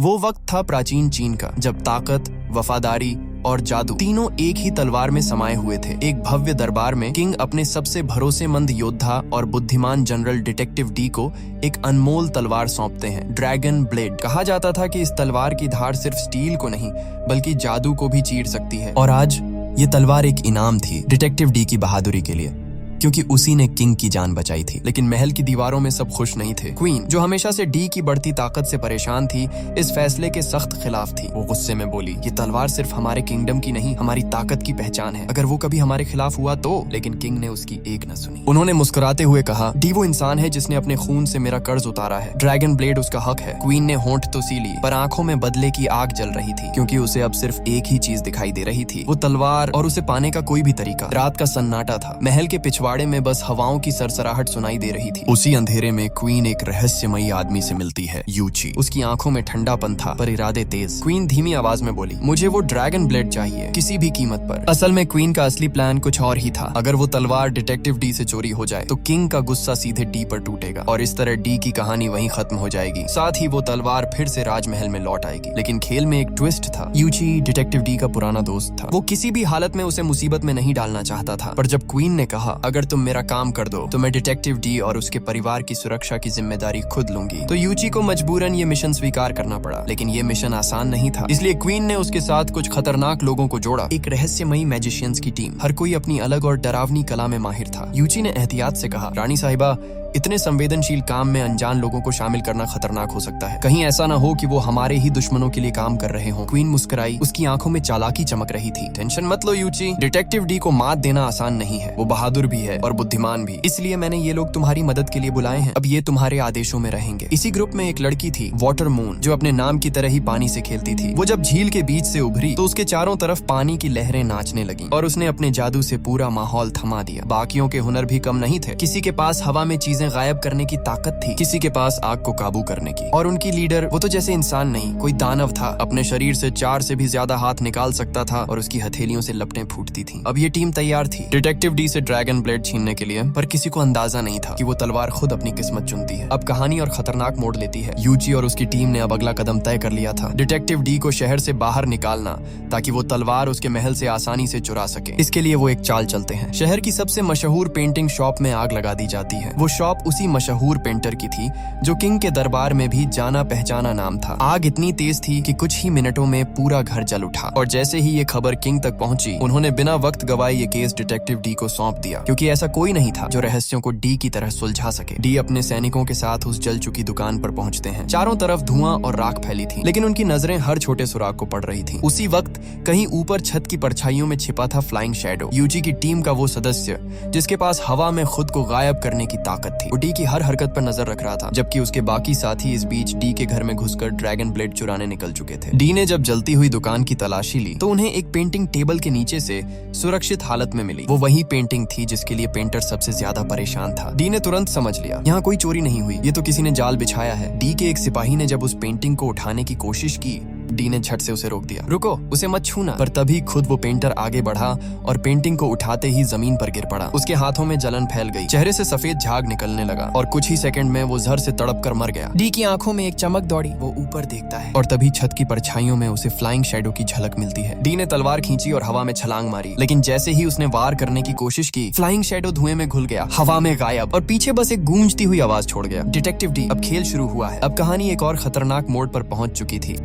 वो वक्त था प्राचीन चीन का, जब ताकत, वफादारी और जादू तीनों एक ही तलवार में समाये हुए थे। एक भव्य दरबार में किंग अपने सबसे भरोसेमंद योद्धा और बुद्धिमान जनरल डिटेक्टिव डी को एक अनमोल तलवार सौंपते हैं, ड्रैगन ब्लेड। कहा जाता था कि इस तलवार की धार सिर्फ स्टील को नहीं बल्कि जादू को भी चीर सकती है। और आज ये तलवार एक इनाम थी डिटेक्टिव डी की बहादुरी के लिए, क्योंकि उसी ने किंग की जान बचाई थी। लेकिन महल की दीवारों में सब खुश नहीं थे। क्वीन, जो हमेशा से डी की बढ़ती ताकत से परेशान थी, इस फैसले के सख्त खिलाफ थी। वो गुस्से में बोली, ये तलवार सिर्फ हमारे किंगडम की नहीं, हमारी ताकत की पहचान है। अगर वो कभी हमारे खिलाफ हुआ तो। लेकिन किंग ने उसकी एक न सुनी। उन्होंने मुस्कुराते हुए कहा, डी वो इंसान है जिसने अपने खून से मेरा कर्ज उतारा है। ड्रैगन ब्लेड उसका हक है। क्वीन ने होंठ तो सी ली, पर आंखों में बदले की आग जल रही थी, क्योंकि उसे अब सिर्फ एक ही चीज दिखाई दे रही थी, वो तलवार और उसे पाने का कोई भी तरीका। रात का सन्नाटा था। महल के पिछवाड़े में बस हवाओं की सरसराहट सुनाई दे रही थी। उसी अंधेरे में क्वीन एक रहस्यमयी आदमी से मिलती है, यूची। उसकी आंखों में ठंडापन था, पर इरादे तेज। क्वीन धीमी आवाज में बोली, मुझे वो ड्रैगन ब्लेड चाहिए, किसी भी कीमत पर। असल में क्वीन का असली प्लान कुछ और ही था। अगर वो तलवार डिटेक्टिव डी से चोरी हो जाए तो किंग का गुस्सा सीधे डी पर टूटेगा और इस तरह डी की कहानी वहीं खत्म हो जाएगी। साथ ही वो तलवार फिर से राजमहल में लौट आएगी। लेकिन खेल में एक ट्विस्ट था। यूची डिटेक्टिव डी का पुराना दोस्त था। वो किसी भी हालत में उसे मुसीबत में नहीं डालना चाहता था। पर जब क्वीन ने कहा, अगर तुम मेरा काम कर दो तो मैं डिटेक्टिव डी और उसके परिवार की सुरक्षा की जिम्मेदारी खुद लूंगी, तो यूची को मजबूरन ये मिशन स्वीकार करना पड़ा। लेकिन ये मिशन आसान नहीं था, इसलिए क्वीन ने उसके साथ कुछ खतरनाक लोगों को जोड़ा, एक रहस्यमयी मैजिशियंस की टीम। हर कोई अपनी अलग और डरावनी कला में माहिर था। यूची ने एहतियात से कहा, रानी साहिबा, इतने संवेदनशील काम में अनजान लोगों को शामिल करना खतरनाक हो सकता है। कहीं ऐसा ना हो कि वो हमारे ही दुश्मनों के लिए काम कर रहे हों। क्वीन मुस्कुराई, उसकी आंखों में चालाकी चमक रही थी। टेंशन मत लो यूची, डिटेक्टिव डी को मात देना आसान नहीं है। वो बहादुर भी है और बुद्धिमान भी, इसलिए मैंने ये लोग तुम्हारी मदद के लिए बुलाए हैं। अब ये तुम्हारे आदेशों में रहेंगे। इसी ग्रुप में एक लड़की थी, वाटर मून, जो अपने नाम की तरह ही पानी से खेलती थी। वो जब झील के बीच से उभरी तो उसके चारों तरफ पानी की लहरें नाचने लगी और उसने अपने जादू से पूरा माहौल थमा दिया। बाकियों के हुनर भी कम नहीं थे। किसी के पास हवा में चीजें गायब करने की ताकत थी, किसी के पास आग को काबू करने की। और उनकी लीडर, वो तो जैसे इंसान नहीं, कोई दानव था। अपने शरीर से 4 से भी ज्यादा हाथ निकाल सकता था और उसकी हथेलियों से लपटें फूटती थी। अब ये टीम तैयार थी डिटेक्टिव डी से ड्रैगन ब्लेड छीनने के लिए, पर किसी को अंदाजा नहीं था कि वो तलवार खुद अपनी किस्मत चुनती है। अब कहानी और खतरनाक मोड़ लेती है। यूची और उसकी टीम ने अब अगला कदम तय कर लिया था, डिटेक्टिव डी को शहर से बाहर निकालना, ताकि वो तलवार उसके महल से आसानी से चुरा सके। इसके लिए वो एक चाल चलते हैं। शहर की सबसे मशहूर पेंटिंग शॉप में आग लगा दी जाती है। वो शॉप उसी मशहूर पेंटर की थी जो किंग के दरबार में भी जाना पहचाना नाम था। आग इतनी तेज थी कि कुछ ही मिनटों में पूरा घर जल उठा और जैसे ही ये खबर किंग तक पहुंची, उन्होंने बिना वक्त गवाए ये केस डिटेक्टिव डी को सौंप दिया, क्योंकि ऐसा कोई नहीं था जो रहस्यों को डी की तरह सुलझा सके। डी अपने सैनिकों के साथ उस जल चुकी दुकान पर पहुंचते हैं। चारों तरफ धुआं और राख फैली थी, लेकिन उनकी नजरें हर छोटे सुराग को पड़ रही थी। उसी वक्त कहीं ऊपर छत की परछाइयों में छिपा था फ्लाइंग शैडो, यूजी की टीम का वो सदस्य जिसके पास हवा में खुद को गायब करने की ताकत थी। वो डी की हर हरकत पर नजर रख रहा था, जबकि उसके बाकी साथी इस बीच डी के घर में घुसकर ड्रैगन ब्लेड चुराने निकल चुके थे। डी ने जब जलती हुई दुकान की तलाशी ली तो उन्हें एक पेंटिंग टेबल के नीचे से सुरक्षित हालत में मिली। वो वही पेंटिंग थी जिसके लिए पेंटर सबसे ज्यादा परेशान था। डी ने तुरंत समझ लिया, यहाँ कोई चोरी नहीं हुई, ये तो किसी ने जाल बिछाया है। डी के एक सिपाही ने जब उस पेंटिंग को उठाने की कोशिश की, डी ने झट से उसे रोक दिया। रुको, उसे मत छूना। पर तभी खुद वो पेंटर आगे बढ़ा और पेंटिंग को उठाते ही जमीन पर गिर पड़ा। उसके हाथों में जलन फैल गई, चेहरे से सफेद झाग निकलने लगा और कुछ ही सेकंड में वो जहर से तड़प कर मर गया। डी की आंखों में एक चमक दौड़ी। वो ऊपर देखता है और तभी छत की परछाइयों में उसे फ्लाइंग शैडो की झलक मिलती है। डी ने तलवार खींची और हवा में छलांग मारी, लेकिन जैसे ही उसने वार करने की कोशिश की, फ्लाइंग शैडो धुएं में घुल गया, हवा में गायब, और पीछे बस एक गूंजती हुई आवाज छोड़ गया। डिटेक्टिव डी, अब खेल शुरू हुआ है। अब कहानी एक और खतरनाक मोड़ पर पहुंच चुकी थी।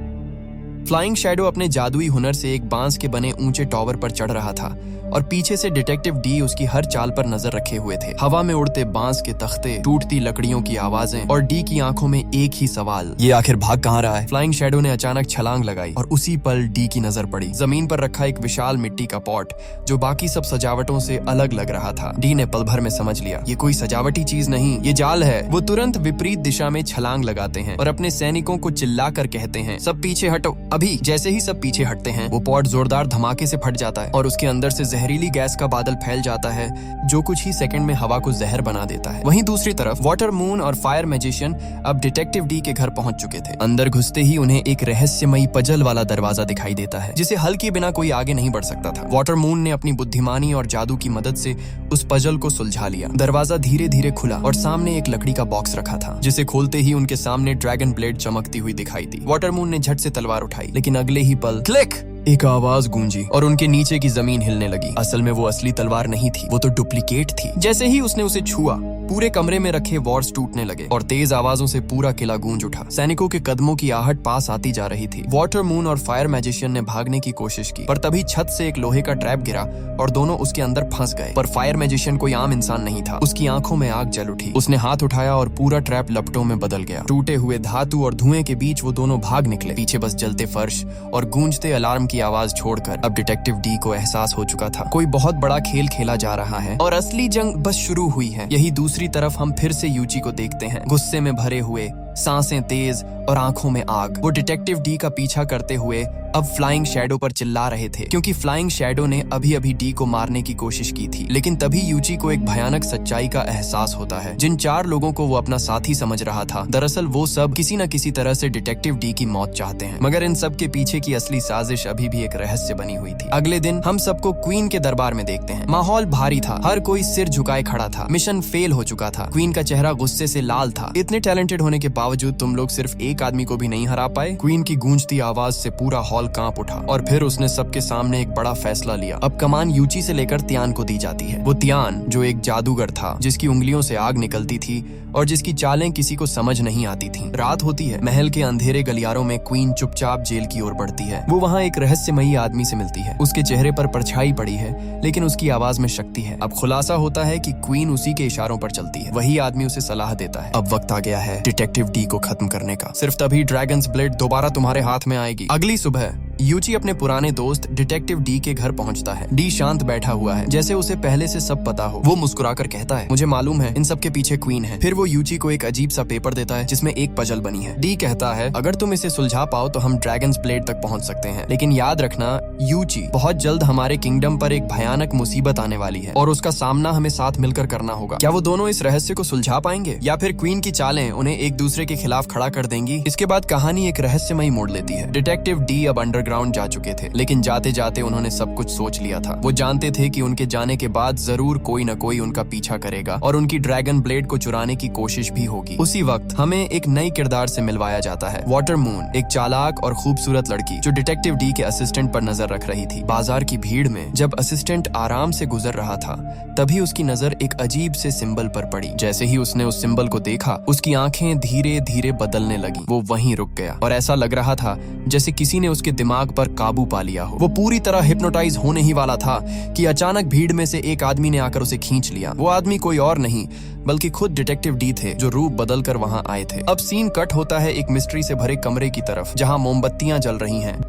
फ्लाइंग शैडो अपने जादुई हुनर से एक बांस के बने ऊंचे टावर पर चढ़ रहा था और पीछे से डिटेक्टिव डी उसकी हर चाल पर नजर रखे हुए थे। हवा में उड़ते बांस के तख्ते, टूटती लकड़ियों की आवाजें और डी की आंखों में एक ही सवाल, ये आखिर भाग कहाँ रहा है? फ्लाइंग शैडो ने अचानक छलांग लगाई और उसी पल डी की नजर पड़ी जमीन पर रखा एक विशाल मिट्टी का पॉट जो बाकी सब सजावटों से अलग लग रहा था। डी ने पल भर में समझ लिया, ये कोई सजावटी चीज नहीं, ये जाल है। वो तुरंत विपरीत दिशा में छलांग लगाते हैं और अपने सैनिकों को चिल्लाकर कहते हैं, सब पीछे हटो। अभी जैसे ही सब पीछे हटते हैं, वो पॉट जोरदार धमाके से फट जाता है और उसके अंदर से जहरीली गैस का बादल फैल जाता है जो कुछ ही सेकंड में हवा को जहर बना देता है। वहीं दूसरी तरफ वाटर मून और फायर मैजिशियन अब डिटेक्टिव डी के घर पहुंच चुके थे। अंदर घुसते ही उन्हें एक रहस्यमयी पजल वाला दरवाजा दिखाई देता है जिसे हल के बिना कोई आगे नहीं बढ़ सकता था। वाटर मून ने अपनी बुद्धिमानी और जादू की मदद से उस पजल को सुलझा लिया। दरवाजा धीरे धीरे खुला और सामने एक लकड़ी का बॉक्स रखा था जिसे खोलते ही उनके सामने ड्रैगन ब्लेड चमकती हुई दिखाई दी। वाटर मून ने झट से तलवार उठाई, लेकिन अगले ही पल क्लिक एक आवाज गूंजी और उनके नीचे की जमीन हिलने लगी। असल में वो असली तलवार नहीं थी, वो तो डुप्लीकेट थी। जैसे ही उसने उसे छुआ, पूरे कमरे में रखे वॉर्स टूटने लगे और तेज आवाजों से पूरा किला गूंज उठा। सैनिकों के कदमों की आहट पास आती जा रही थी। वाटर मून और फायर मैजिशियन ने भागने की कोशिश की, पर तभी छत से एक लोहे का ट्रैप गिरा और दोनों उसके अंदर फंस गए। पर फायर मैजिशियन कोई आम इंसान नहीं था। उसकी आंखों में आग जल उठी। उसने हाथ उठाया और पूरा ट्रैप लपटों में बदल गया। टूटे हुए धातु और धुएं के बीच वो दोनों भाग निकले। पीछे बस जलते फर्श और गूंजते अलार्म की आवाज छोड़कर अब डिटेक्टिव डी को एहसास हो चुका था कोई बहुत बड़ा खेल खेला जा रहा है और असली जंग बस शुरू हुई है। यही दूसरी तरफ हम फिर से यूची को देखते हैं, गुस्से में भरे हुए, सांसें तेज और आंखों में आग। वो डिटेक्टिव डी का पीछा करते हुए अब फ्लाइंग शैडो पर चिल्ला रहे थे, क्योंकि फ्लाइंग शैडो ने अभी अभी डी को मारने की कोशिश की थी। लेकिन तभी यूची को एक भयानक सच्चाई का एहसास होता है। जिन 4 लोगों को वो अपना साथी समझ रहा था, दरअसल वो सब किसी न किसी तरह से डिटेक्टिव डी की मौत चाहते हैं। मगर इन सब के पीछे की असली साजिश अभी भी एक रहस्य बनी हुई थी। अगले दिन हम सबको क्वीन के दरबार में देखते हैं। माहौल भारी था, हर कोई सिर झुकाए खड़ा था। मिशन फेल हो चुका था। क्वीन का चेहरा गुस्से से लाल था। इतने टैलेंटेड होने के बावजूद तुम लोग सिर्फ एक आदमी को भी नहीं हरा पाए। क्वीन की गूंजती आवाज से पूरा हॉल कांप उठा और फिर उसने सबके सामने एक बड़ा फैसला लिया। अब कमान यूची से लेकर तियान को दी जाती है। वो तियान जो एक जादूगर था, जिसकी उंगलियों से आग निकलती थी और जिसकी चालें किसी को समझ नहीं आती थीं। रात होती है। महल के अंधेरे गलियारों में क्वीन चुपचाप जेल की ओर बढ़ती है। वो वहाँ एक रहस्यमयी आदमी से मिलती है। उसके चेहरे पर परछाई पड़ी है, लेकिन उसकी आवाज में शक्ति है। अब खुलासा होता है कि क्वीन उसी के इशारों पर चलती है। वही आदमी उसे सलाह देता है। अब वक्त आ गया है डिटेक्टिव डी को खत्म करने का। सिर्फ तभी ड्रैगन्स ब्लेड दोबारा तुम्हारे हाथ में आएगी। अगली सुबह यूची अपने पुराने दोस्त डिटेक्टिव डी के घर पहुंचता है। डी शांत बैठा हुआ है, जैसे उसे पहले से सब पता हो। वो मुस्कुराकर कहता है, मुझे मालूम है इन सब के पीछे क्वीन है। फिर वो यूची को एक अजीब सा पेपर देता है जिसमें एक पजल बनी है। डी कहता है, अगर तुम इसे सुलझा पाओ तो हम ड्रैगन्स ब्लेड तक पहुंच सकते हैं। लेकिन याद रखना यूची, बहुत जल्द हमारे किंगडम पर एक भयानक मुसीबत आने वाली है और उसका सामना हमें साथ मिलकर करना होगा। क्या वो दोनों इस रहस्य को सुलझा पाएंगे या फिर क्वीन की चालें उन्हें एक दूसरे के खिलाफ खड़ा कर देंगी? इसके बाद कहानी एक रहस्यमयी मोड़ लेती है। डिटेक्टिव डी अब अंडरग्राउंड जा चुके थे, लेकिन जाते जाते उन्होंने सब कुछ सोच लिया था। वो जानते थे कि उनके जाने के बाद जरूर कोई न कोई उनका पीछा करेगा और उनकी ड्रैगन ब्लेड को चुराने की कोशिश भी होगी। उसी वक्त हमें एक नई किरदार से मिलवाया जाता है। वाटर मून, एक चालाक और खूबसूरत लड़की जो डिटेक्टिव डी के असिस्टेंट पर नजर रख रही थी। बाजार की भीड़ में जब असिस्टेंट आराम से गुजर रहा था, तभी उसकी नजर एक अजीब से सिंबल पर पड़ी। जैसे ही उसने उस सिंबल को देखा, उसकी आंखें धीरे धीरे बदलने लगी। वो वहीं रुक गया और ऐसा लग रहा था जैसे किसी ने उसके दिमाग पर काबू पा लिया हो। वो पूरी तरह हिप्नोटाइज होने ही वाला था कि अचानक भीड़ में से एक आदमी ने आकर उसे खींच लिया। वो आदमी कोई और नहीं बल्कि खुद डिटेक्टिव डी थे, जो रूप बदल कर वहां आए थे। अब सीन कट होता है एक मिस्ट्री से भरे कमरे की तरफ, जहां मोमबत्तियां जल रही हैं।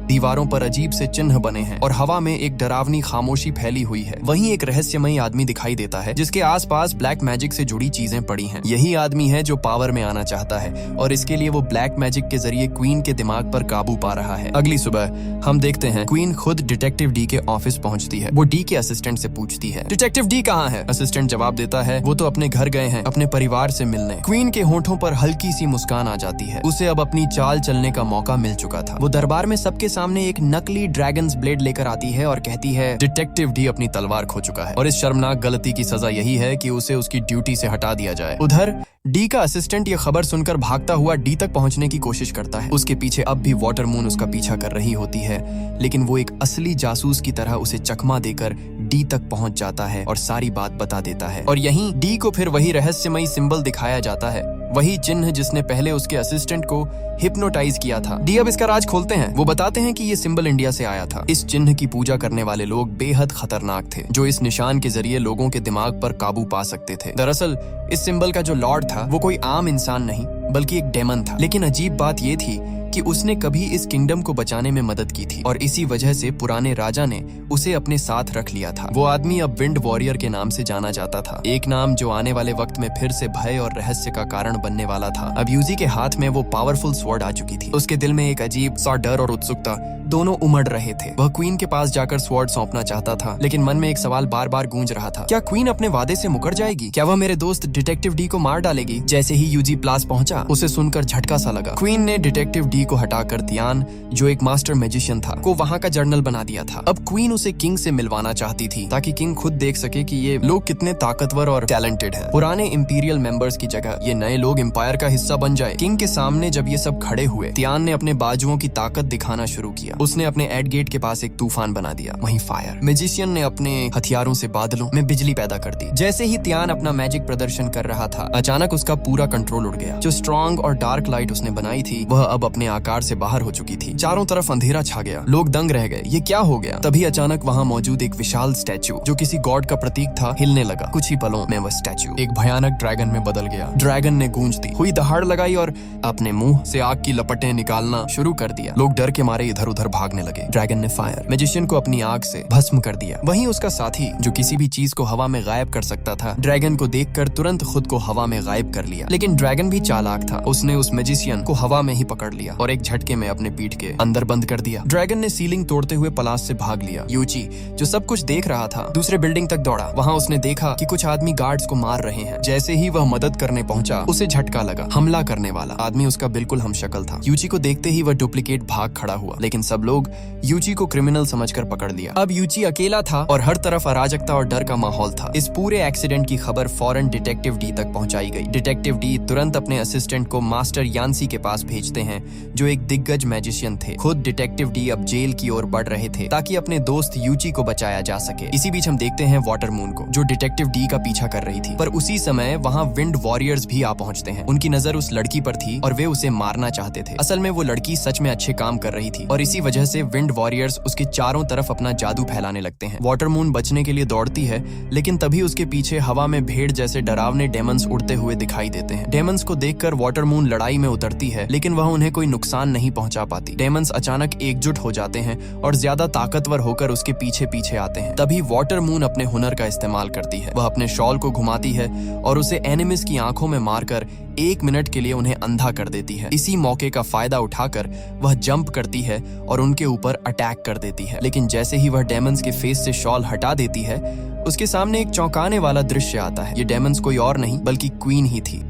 दीवारों पर अजीब से चिन्ह बने हैं और हवा में एक डरावनी खामोशी फैली हुई है। वहीं एक रहस्यमयी आदमी दिखाई देता है जिसके आसपास ब्लैक मैजिक से जुड़ी चीजें पड़ी हैं। यही आदमी है जो पावर में आना चाहता है और इसके लिए वो ब्लैक मैजिक के जरिए क्वीन के दिमाग पर काबू पा रहा है। अगली सुबह हम देखते हैं क्वीन खुद डिटेक्टिव डी के ऑफिस पहुंचती है। वो डी के असिस्टेंट से पूछती है, डिटेक्टिव डी कहाँ है? असिस्टेंट जवाब देता है, वो तो अपने घर गए हैं अपने परिवार से मिलने। क्वीन के होंठों पर हल्की सी मुस्कान आ जाती है। उसे अब अपनी चाल चलने का मौका मिल चुका था। वो दरबार में सबके सामने एक नकली ड्रैगन्स ब्लेड लेकर आती है और कहती है, डिटेक्टिव डी अपनी तलवार खो चुका है और इस शर्मनाक गलती की सजा यही है कि उसे उसकी ड्यूटी से हटा दिया जाए। उधर डी का असिस्टेंट ये खबर सुनकर भागता हुआ डी तक पहुंचने की कोशिश करता है। उसके पीछे अब भी वाटर मून उसका पीछा कर रही होती है, लेकिन वो एक असली जासूस की तरह उसे चकमा देकर डी तक पहुंच जाता है और सारी बात बता देता है। और यहीं डी को फिर वही रहस्यमयी सिंबल दिखाया जाता है, वही चिन्ह जिसने पहले उसके असिस्टेंट को हिप्नोटाइज किया था। डी अब इसका राज खोलते हैं। वो बताते हैं कि ये सिंबल इंडिया से आया था। इस चिन्ह की पूजा करने वाले लोग बेहद खतरनाक थे, जो इस निशान के जरिए लोगों के दिमाग पर काबू पा सकते थे। दरअसल इस सिंबल का जो लॉर्ड था वो कोई आम इंसान नहीं बल्कि एक डेमन था। लेकिन अजीब बात ये थी कि उसने कभी इस किंगडम को बचाने में मदद की थी और इसी वजह से पुराने राजा ने उसे अपने साथ रख लिया था। वो आदमी अब विंड वॉरियर के नाम से जाना जाता था, एक नाम जो आने वाले वक्त में फिर से भय और रहस्य का कारण बनने वाला था। अब यूजी के हाथ में वो पावरफुल स्वॉर्ड आ चुकी थी। उसके दिल में एक अजीब सा डर और उत्सुकता दोनों उमड़ रहे थे। वह क्वीन के पास जाकर स्वॉर्ड सौंपना चाहता था, लेकिन मन में एक सवाल बार बार गूंज रहा था, क्या क्वीन अपने वादे से मुकर जाएगी? क्या वह मेरे दोस्त डिटेक्टिव डी को मार डालेगी? जैसे ही यूजी प्लास पहुंचा, उसे सुनकर झटका सा लगा। क्वीन ने डिटेक्टिव डी को हटाकर तियान, जो एक मास्टर मैजिशियन था, को वहां का जर्नल बना दिया था। अब क्वीन उसे किंग से मिलवाना चाहती थी, ताकि किंग खुद देख सके कि ये लोग कितने ताकतवर और टैलेंटेड हैं। पुराने इंपीरियल मेंबर्स की जगह ये नए लोग एम्पायर का हिस्सा बन जाए। किंग के सामने जब ये सब खड़े हुए, तियान ने अपने बाजुओं की ताकत दिखाना शुरू किया। उसने अपने एड गेट के पास एक तूफान बना दिया, वहीं फायर। मैजिशियन ने अपने हथियारों से बादलों में बिजली पैदा कर दी। जैसे ही तियान अपना मैजिक प्रदर्शन कर रहा था, अचानक उसका पूरा कंट्रोल उड़ गया। जो स्ट्रॉन्ग और डार्क लाइट उसने बनाई थी, वह अब अपने आकार से बाहर हो चुकी थी। चारों तरफ अंधेरा छा गया, लोग दंग रह गए, ये क्या हो गया? तभी अचानक वहाँ मौजूद एक विशाल स्टैचू, जो किसी गॉड का प्रतीक था, हिलने लगा। कुछ ही पलों में वह स्टैचू एक भयानक ड्रैगन में बदल गया। ड्रैगन ने गूंजती हुई दहाड़ लगाई और अपने मुंह से आग की लपटें निकालना शुरू कर दिया। लोग डर के मारे इधर उधर भागने लगे। ड्रैगन ने फायर, मैजिशियन को अपनी आग से भस्म कर दिया। वहीं उसका साथी, जो किसी भी चीज को हवा में गायब कर सकता था, ड्रैगन को देखकर तुरंत खुद को हवा में गायब कर लिया। लेकिन ड्रैगन भी चालाक था, उसने उस मैजिशियन को हवा में ही पकड़ लिया और एक झटके में अपने पीठ के अंदर बंद कर दिया। ड्रैगन ने सीलिंग तोड़ते हुए पलाश से भाग लिया। यूची, जो सब कुछ देख रहा था, दूसरे बिल्डिंग तक दौड़ा। वहाँ उसने देखा कि कुछ आदमी गार्ड्स को मार रहे हैं। जैसे ही वह मदद करने पहुंचा, उसे झटका लगा। हमला करने वाला आदमी उसका बिल्कुल हमशक्ल था। यूची को देखते ही वह डुप्लीकेट भाग खड़ा हुआ, लेकिन सब लोग यूची को क्रिमिनल समझकर पकड़ लिया। अब यूची अकेला था और हर तरफ अराजकता और डर का माहौल था। इस पूरे एक्सीडेंट की खबर फौरन डिटेक्टिव डी तक पहुंचाई गई। डिटेक्टिव डी तुरंत अपने असिस्टेंट को मास्टर यान्सी के पास भेजते हैं, जो एक दिग्गज मैजिशियन थे। खुद डिटेक्टिव डी अब जेल की ओर बढ़ रहे थे, ताकि अपने दोस्त यूची को बचाया जा सके। इसी बीच हम देखते हैं वाटर मून को, जो डिटेक्टिव डी का पीछा कर रही थी। पर उसी समय वहाँ विंड वॉरियर्स भी आ पहुंचते हैं। उनकी नजर उस लड़की पर थी और वे उसे मारना चाहते थे। असल में वो लड़की सच में अच्छे काम कर रही थी और इसी वजह से विंड वॉरियर्स उसके चारों तरफ अपना जादू फैलाने लगते हैं। वाटर मून बचने के लिए दौड़ती है, लेकिन तभी उसके पीछे हवा में भेड़ जैसे डरावने डेमंस उड़ते हुए दिखाई देते हैं। डेमंस को देखकर वाटर मून लड़ाई में उतरती है, लेकिन वह उन्हें कोई नुकसान नहीं पहुंचा पाती। डेमंस अचानक एकजुट हो जाते हैं और ज्यादा ताकतवर होकर उसके पीछे पीछे आते हैं। तभी वाटर मून अपने हुनर का इस्तेमाल करती है। वह अपने शॉल को घुमाती है और उसे एनिमीज की आंखों में मारकर 1 मिनट के लिए उन्हें अंधा कर देती है। इसी मौके का फायदा उठाकर वह जंप करती है और उनके ऊपर अटैक कर देती है। लेकिन जैसे ही वह डेमंस के फेस से शॉल हटा देती है, उसके सामने एक चौंकाने वाला दृश्य आता है। ये डेमंस कोई और नहीं बल्कि क्वीन ही थी।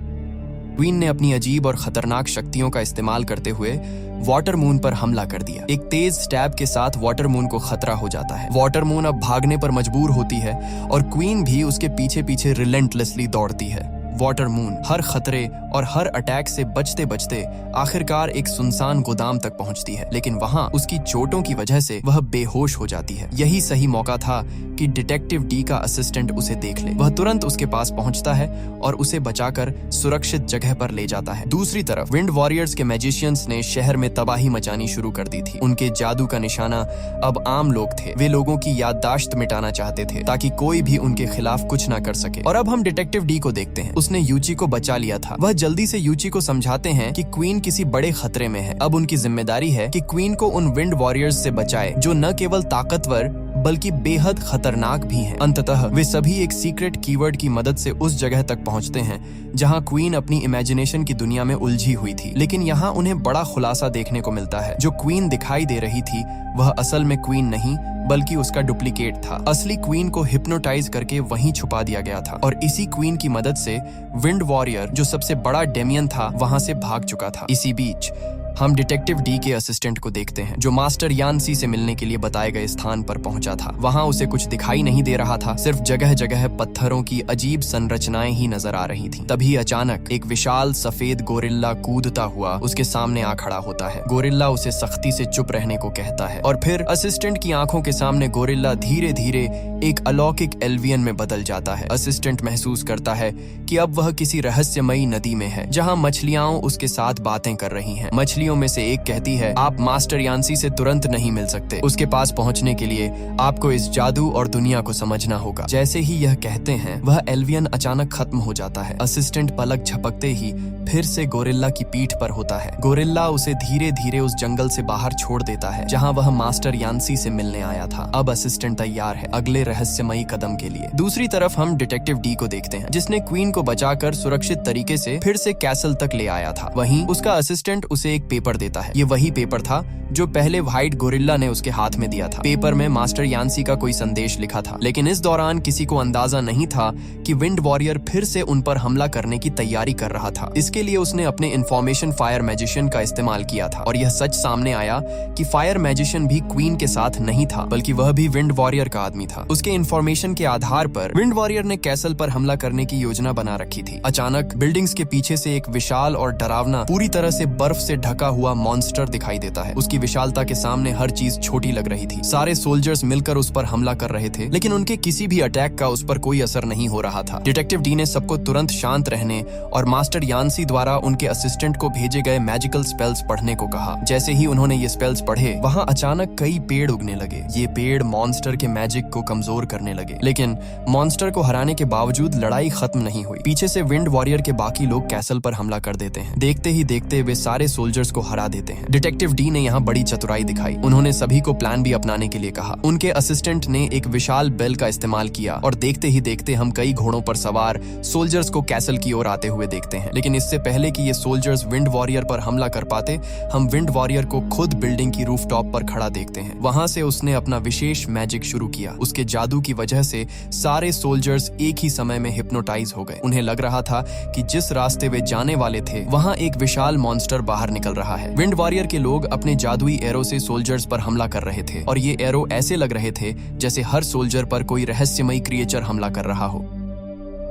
क्वीन ने अपनी अजीब और खतरनाक शक्तियों का इस्तेमाल करते हुए वाटर मून पर हमला कर दिया। एक तेज स्टैब के साथ वाटर मून को खतरा हो जाता है। वाटर मून अब भागने पर मजबूर होती है और क्वीन भी उसके पीछे पीछे रिलेंटलेसली दौड़ती है। वाटर मून हर खतरे और हर अटैक से बचते बचते आखिरकार एक सुनसान गोदाम तक पहुंचती है, लेकिन वहां उसकी चोटों की वजह से वह बेहोश हो जाती है। यही सही मौका था कि डिटेक्टिव डी का असिस्टेंट उसे देख ले। वह तुरंत उसके पास पहुंचता है और उसे बचाकर सुरक्षित जगह पर ले जाता है। दूसरी तरफ विंड वॉरियर्स के मैजिशियंस ने शहर में तबाही मचानी शुरू कर दी थी। उनके जादू का निशाना अब आम लोग थे। वे लोगों की याददाश्त मिटाना चाहते थे, ताकि कोई भी उनके खिलाफ कुछ ना कर सके। और अब हम डिटेक्टिव डी को देखते हैं। उसने यूची को बचा लिया था। वह जल्दी से यूची को समझाते हैं कि क्वीन किसी बड़े खतरे में है। अब उनकी जिम्मेदारी है कि क्वीन को उन विंड वॉरियर्स से बचाए, जो न केवल ताकतवर बल्कि बेहद खतरनाक भी हैं। अंततः वे सभी एक सीक्रेट कीवर्ड की मदद से उस जगह तक पहुंचते हैं जहां क्वीन अपनी इमेजिनेशन की दुनिया में उलझी हुई थी। लेकिन यहाँ उन्हें बड़ा खुलासा देखने को मिलता है। जो क्वीन दिखाई दे रही थी वह असल में क्वीन नहीं बल्कि उसका डुप्लीकेट था। असली क्वीन को हिप्नोटाइज करके वहीं छुपा दिया गया था और इसी क्वीन की मदद से विंड वॉरियर, जो सबसे बड़ा डेमियन था, वहां से भाग चुका था। इसी बीच हम डिटेक्टिव डी के असिस्टेंट को देखते हैं, जो मास्टर यान्सी से मिलने के लिए बताए गए स्थान पर पहुंचा था। वहां उसे कुछ दिखाई नहीं दे रहा था, सिर्फ जगह जगह पत्थरों की अजीब संरचनाएं ही नजर आ रही थीं। तभी अचानक एक विशाल सफेद गोरिल्ला कूदता हुआ उसके सामने आ खड़ा होता है। गोरिल्ला उसे सख्ती से चुप रहने को कहता है और फिर असिस्टेंट की आंखों के सामने गोरिल्ला धीरे धीरे एक अलौकिक एल्वियन में बदल जाता है। असिस्टेंट महसूस करता है कि अब वह किसी रहस्यमयी नदी में है, जहाँ मछलियां उसके साथ बातें कर रही हैं। मछलियों स्त्रियों में से एक कहती है, आप मास्टर यान्सी से तुरंत नहीं मिल सकते। उसके पास पहुंचने के लिए आपको इस जादू और दुनिया को समझना होगा। जैसे ही यह कहते हैं, वह एल्वियन अचानक खत्म हो जाता है। असिस्टेंट पलक झपकते ही फिर से गोरिल्ला की पीठ पर होता है। गोरिल्ला उसे धीरे धीरे उस जंगल से बाहर छोड़ देता है जहां वह मास्टर यान्सी से मिलने आया था। अब असिस्टेंट तैयार है अगले रहस्यमयी कदम के लिए। दूसरी तरफ हम डिटेक्टिव डी को देखते हैं, जिसने क्वीन को बचाकर सुरक्षित तरीके से फिर से कैसल तक ले आया था। वहीं उसका असिस्टेंट उसे एक पेपर देता है। ये वही पेपर था जो पहले व्हाइट गोरिल्ला ने उसके हाथ में दिया था। पेपर में मास्टर यान्सी का कोई संदेश लिखा था, लेकिन इस दौरान किसी को अंदाजा नहीं था कि विंड वॉरियर फिर से उन पर हमला करने की तैयारी कर रहा था। इसके लिए उसने अपने इन्फॉर्मेशन फायर मैजिशियन का इस्तेमाल किया था और यह सच सामने आया कि फायर मैजिशियन भी क्वीन के साथ नहीं था, बल्कि वह भी विंड वॉरियर का आदमी था। उसके इन्फॉर्मेशन के आधार पर विंड वॉरियर ने कैसल पर हमला करने की योजना बना रखी थी। अचानक बिल्डिंग्स के पीछे से एक विशाल और डरावना, पूरी तरह से बर्फ से ढका हुआ मॉन्स्टर दिखाई देता है। उसकी विशालता के सामने हर चीज छोटी लग रही थी। सारे सोल्जर्स मिलकर उस पर हमला कर रहे थे, लेकिन उनके किसी भी अटैक का उस पर कोई असर नहीं हो रहा था। डिटेक्टिव डी ने सबको तुरंत शांत रहने और मास्टर यान्सी द्वारा उनके असिस्टेंट को भेजे गए मैजिकल स्पेल्स पढ़ने को कहा। जैसे ही उन्होंने ये स्पेल्स पढ़े, वहाँ अचानक कई पेड़ उगने लगे। ये पेड़ मॉन्स्टर के मैजिक को कमजोर करने लगे, लेकिन मॉन्स्टर को हराने के बावजूद लड़ाई खत्म नहीं हुई। पीछे से विंड वॉरियर के बाकी लोग कैसल पर हमला कर देते हैं। देखते ही देखते वे सारे सोल्जर्स को हरा देते हैं। डिटेक्टिव डी ने यहाँ बड़ी चतुराई दिखाई। उन्होंने सभी को प्लान भी अपनाने के लिए कहा। उनके असिस्टेंट ने एक विशाल बेल का इस्तेमाल किया और देखते ही देखते हम कई घोड़ों पर सवार सोल्जर्स को कैसल की ओर आते हुए देखते हैं। लेकिन इससे पहले कि ये सोल्जर्स विंड वॉरियर पर हमला कर पाते, हम विंड वॉरियर को खुद बिल्डिंग की रूफटॉप पर खड़ा देखते हैं। वहां से उसने अपना विशेष मैजिक शुरू किया। उसके जादू की वजह से सारे सोल्जर्स एक ही समय में हिप्नोटाइज हो गए। उन्हें लग रहा था कि जिस रास्ते वे जाने वाले थे, वहां एक विशाल मॉन्स्टर बाहर निकल रहा है। विंड वॉरियर के लोग अपने जादुई एरो से सोल्जर्स पर हमला कर रहे थे और ये एरो ऐसे लग रहे थे जैसे हर सोल्जर पर कोई रहस्यमयी क्रिएचर हमला कर रहा हो।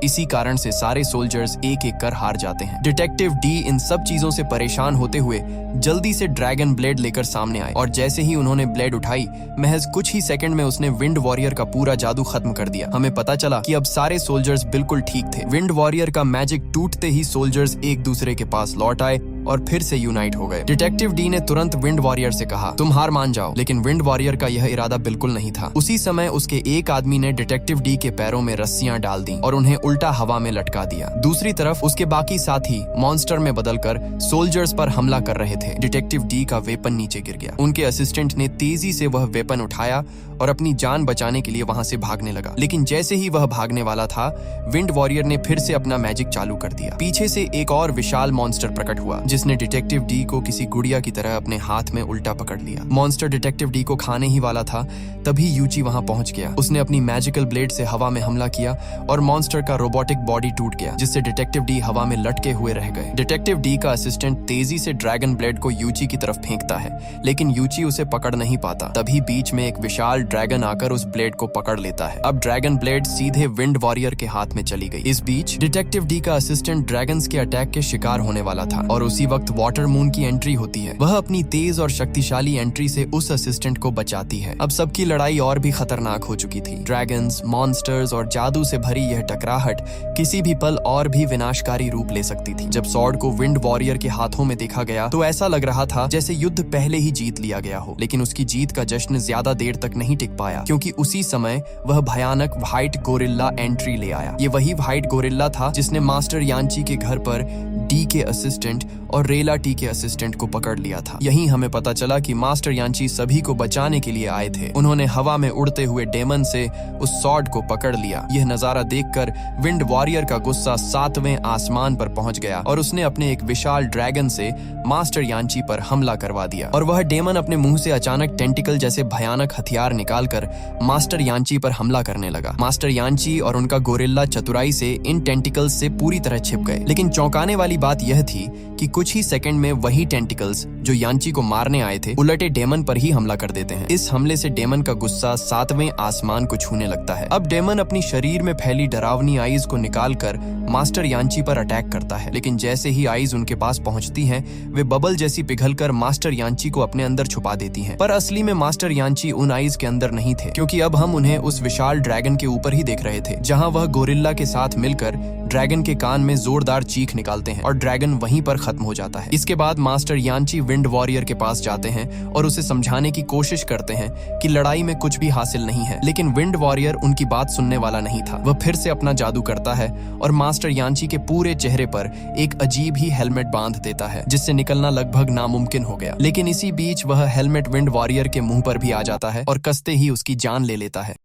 इसी कारण से सारे सोल्जर्स एक एक कर हार जाते हैं। डिटेक्टिव डी इन सब चीजों से परेशान होते हुए जल्दी से ड्रैगन ब्लेड लेकर सामने आए और जैसे ही उन्होंने ब्लेड उठाई, महज कुछ ही सेकंड में उसने विंड वॉरियर का पूरा जादू खत्म कर दिया। हमें पता चला कि अब सारे सोल्जर्स बिल्कुल ठीक थे। विंड वॉरियर का मैजिक टूटते ही सोल्जर्स एक दूसरे के पास लौट आए और फिर से यूनाइट हो गए। डिटेक्टिव डी ने तुरंत विंड वॉरियर से कहा, तुम हार मान जाओ, लेकिन विंड वॉरियर का यह इरादा बिल्कुल नहीं था। उसी समय उसके एक आदमी ने डिटेक्टिव डी के पैरों में रस्सियां डाल दी और उन्हें उल्टा हवा में लटका दिया। दूसरी तरफ उसके बाकी साथी मॉन्स्टर में बदलकर सोल्जर्स पर हमला कर रहे थे। डिटेक्टिव डी का वेपन नीचे गिर गया। उनके असिस्टेंट ने तेजी से वह वेपन उठाया और अपनी जान बचाने के लिए वहां से भागने लगा। लेकिन जैसे ही वह भागने वाला था, विंड वॉरियर ने फिर से अपना मैजिक चालू कर दिया। पीछे से एक और विशाल मॉन्स्टर प्रकट हुआ, जिसने डिटेक्टिव डी को किसी गुड़िया की तरह अपने हाथ में उल्टा पकड़ लिया। मॉन्स्टर डिटेक्टिव डी को खाने ही वाला था, तभी यूची वहां पहुंच गया। उसने अपनी मैजिकल ब्लेड से हवा में हमला किया और मॉन्स्टर का रोबोटिक बॉडी टूट गया, जिससे डिटेक्टिव डी हवा में लटके हुए रह गए। डिटेक्टिव डी का असिस्टेंट तेजी से ड्रैगन ब्लेड को यूची की तरफ फेंकता है, लेकिन यूची उसे पकड़ नहीं पाता। तभी बीच में एक विशाल ड्रैगन आकर उस ब्लेड को पकड़ लेता है। अब ड्रैगन ब्लेड सीधे विंड वॉरियर के हाथ में चली गई। इस बीच डिटेक्टिव डी का असिस्टेंट ड्रैगन्स के अटैक के शिकार होने वाला था और उसी वक्त वाटर मून की एंट्री होती है। वह अपनी तेज और शक्तिशाली एंट्री से उस असिस्टेंट को बचाती है। अब सबकी लड़ाई और भी खतरनाक हो चुकी थी। ड्रैगन्स, मॉन्स्टर्स और जादू से भरी यह टकराहट किसी भी पल और भी विनाशकारी रूप ले सकती थी। जब सॉर्ड को विंड वॉरियर के हाथों में देखा गया तो ऐसा लग रहा था जैसे युद्ध पहले ही जीत लिया गया हो। लेकिन उसकी जीत का जश्न ज्यादा देर तक नहीं टिक पाया, क्योंकि उसी समय वह भयानक व्हाइट गोरिल्ला एंट्री ले आया। ये वही व्हाइट गोरिल्ला था जिसने मास्टर यान्ची के घर पर डी के असिस्टेंट और रेला टी के असिस्टेंट को पकड़ लिया था। यहीं हमें पता चला कि मास्टर यान्ची सभी को बचाने के लिए आए थे। उन्होंने हवा में उड़ते हुए डेमन से उस सॉर्ड को पकड़ लिया। यह नजारा देखकर विंड वॉरियर का गुस्सा 7वें आसमान पर पहुंच गया और उसने अपने एक विशाल ड्रैगन से मास्टर यान्ची पर हमला करवा दिया और वह डेमन अपने मुंह से अचानक टेंटिकल जैसे भयानक हथियार निकालकर मास्टर यान्ची पर हमला करने लगा। मास्टर यान्ची और उनका गोरिल्ला चतुराई से इन टेंटिकल्स से पूरी तरह छिप गए। लेकिन चौंकाने वाली बात यह थी कि कुछ ही सेकंड में वही टेंटिकल्स जो यान्ची को मारने आए थे उलटे डेमन पर ही हमला कर देते हैं। इस हमले से डेमन का गुस्सा 7वें आसमान को छूने लगता है। अब डेमन अपनी शरीर में फैली डरावनी आइज को निकालकर मास्टर यान्ची पर अटैक करता है। लेकिन जैसे ही आइज उनके पास पहुंचती हैं, वे बबल जैसी पिघलकर मास्टर यान्ची को अपने अंदर छुपा देती हैं। पर असली में मास्टर यान्ची उन आइज के अंदर नहीं थे, क्योंकि अब हम उन्हें उस विशाल ड्रैगन के ऊपर ही देख रहे थे, जहां वह गोरिल्ला के साथ मिलकर ड्रैगन के कान में जोरदार चीख निकालते हैं। और ड्रैगन वहीं पर खत्म हो जाता है। इसके बाद मास्टर यांची विंड वॉरियर के पास जाते हैं और उसे समझाने की कोशिश करते हैं कि लड़ाई में कुछ भी हासिल नहीं है, लेकिन विंड वॉरियर उनकी बात सुनने वाला नहीं था। वह फिर से अपना जादू करता है और मास्टर यांची के पूरे चेहरे पर एक अजीब ही हेलमेट बांध देता है, जिससे निकलना लगभग नामुमकिन हो गया। लेकिन इसी बीच वह हेलमेट विंड वॉरियर के मुंह पर भी आ जाता है और कसते ही उसकी जान ले लेता है।